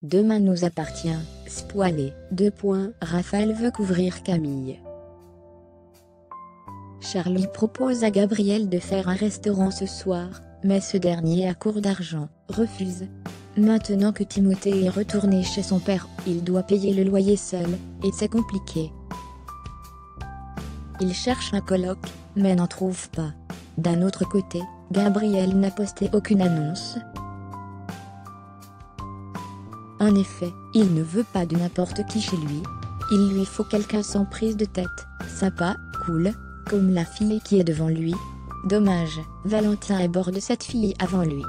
Demain nous appartient, spoilé. Raphaël veut couvrir Camille. Charlie propose à Gabriel de faire un restaurant ce soir, mais ce dernier à court d'argent, refuse. Maintenant que Timothée est retourné chez son père, il doit payer le loyer seul, et c'est compliqué. Il cherche un coloc, mais n'en trouve pas. D'un autre côté, Gabriel n'a posté aucune annonce. En effet, il ne veut pas de n'importe qui chez lui. Il lui faut quelqu'un sans prise de tête, sympa, cool, comme la fille qui est devant lui. Dommage, Valentin aborde cette fille avant lui.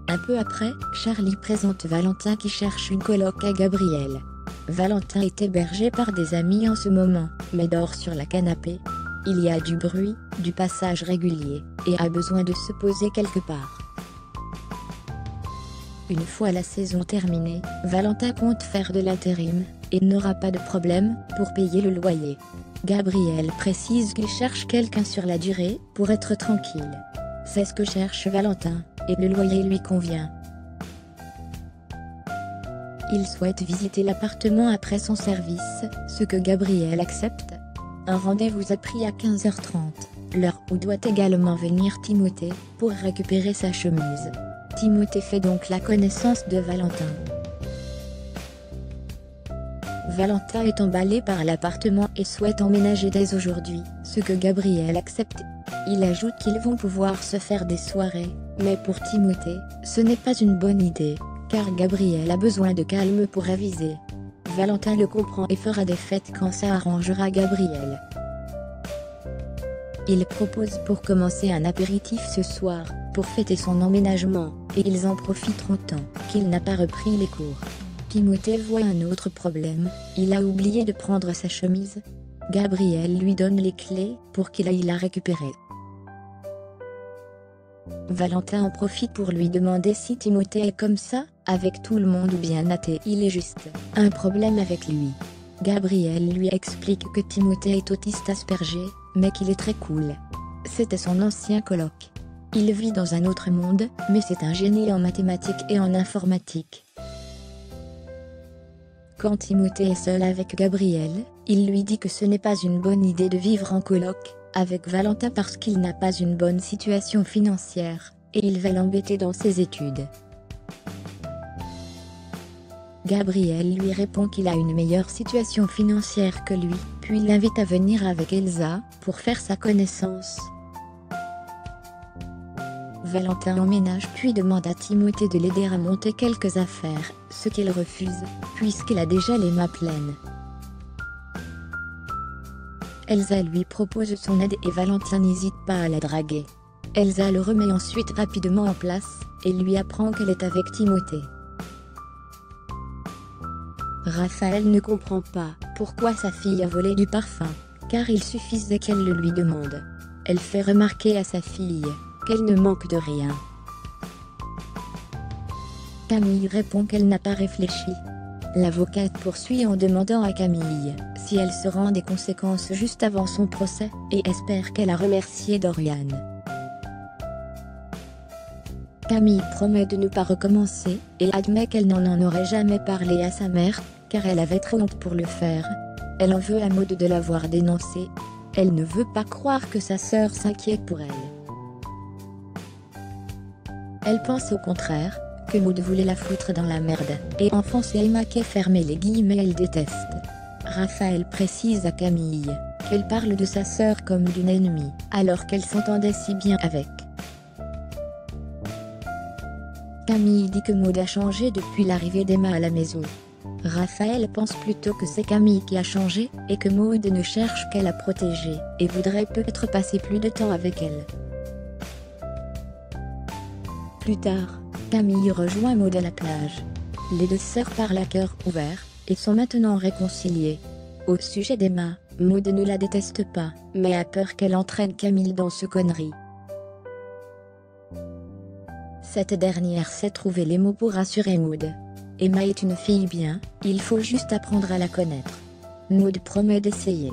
Un peu après, Charlie présente Valentin qui cherche une coloc à Gabriel. Valentin est hébergé par des amis en ce moment, mais dort sur la canapé. Il y a du bruit, du passage régulier, et a besoin de se poser quelque part. Une fois la saison terminée, Valentin compte faire de l'intérim, et n'aura pas de problème pour payer le loyer. Gabriel précise qu'il cherche quelqu'un sur la durée, pour être tranquille. C'est ce que cherche Valentin, et le loyer lui convient. Il souhaite visiter l'appartement après son service, ce que Gabriel accepte. Un rendez-vous est pris à 15h30, l'heure où doit également venir Timothée, pour récupérer sa chemise. Timothée fait donc la connaissance de Valentin. Valentin est emballé par l'appartement et souhaite emménager dès aujourd'hui, ce que Gabriel accepte. Il ajoute qu'ils vont pouvoir se faire des soirées, mais pour Timothée, ce n'est pas une bonne idée, car Gabriel a besoin de calme pour réviser. Valentin le comprend et fera des fêtes quand ça arrangera Gabriel. Il propose pour commencer un apéritif ce soir, pour fêter son emménagement, et ils en profiteront tant qu'il n'a pas repris les cours. Timothée voit un autre problème, il a oublié de prendre sa chemise. Gabriel lui donne les clés pour qu'il aille la récupérer. Valentin en profite pour lui demander si Timothée est comme ça, avec tout le monde ou bien athée. Il est juste un problème avec lui. Gabriel lui explique que Timothée est autiste Asperger, mais qu'il est très cool. C'était son ancien coloc. Il vit dans un autre monde, mais c'est un génie en mathématiques et en informatique. Quand Timothée est seul avec Gabriel, il lui dit que ce n'est pas une bonne idée de vivre en coloc avec Valentin parce qu'il n'a pas une bonne situation financière, et il va l'embêter dans ses études. Gabriel lui répond qu'il a une meilleure situation financière que lui, puis l'invite à venir avec Elsa, pour faire sa connaissance. Valentin emménage puis demande à Timothée de l'aider à monter quelques affaires, ce qu'il refuse, puisqu'il a déjà les mains pleines. Elsa lui propose son aide et Valentin n'hésite pas à la draguer. Elsa le remet ensuite rapidement en place, et lui apprend qu'elle est avec Timothée. Raphaël ne comprend pas pourquoi sa fille a volé du parfum, car il suffisait qu'elle le lui demande. Elle fait remarquer à sa fille qu'elle ne manque de rien. Camille répond qu'elle n'a pas réfléchi. L'avocate poursuit en demandant à Camille si elle se rend des conséquences juste avant son procès, et espère qu'elle a remercié Dorian. Camille promet de ne pas recommencer, et admet qu'elle n'en aurait jamais parlé à sa mère, car elle avait très honte pour le faire. Elle en veut à Maud de l'avoir dénoncé. Elle ne veut pas croire que sa sœur s'inquiète pour elle. Elle pense au contraire, que Maud voulait la foutre dans la merde, et enfoncer Emma qu'est fermé les guillemets elle déteste. Raphaël précise à Camille qu'elle parle de sa sœur comme d'une ennemie, alors qu'elle s'entendait si bien avec. Camille dit que Maud a changé depuis l'arrivée d'Emma à la maison. Raphaël pense plutôt que c'est Camille qui a changé, et que Maud ne cherche qu'à la protéger, et voudrait peut-être passer plus de temps avec elle. Plus tard, Camille rejoint Maud à la plage. Les deux sœurs parlent à cœur ouvert, et sont maintenant réconciliées. Au sujet d'Emma, Maud ne la déteste pas, mais a peur qu'elle entraîne Camille dans ce connerie. Cette dernière sait trouver les mots pour rassurer Maud. Emma est une fille bien, il faut juste apprendre à la connaître. Maud promet d'essayer.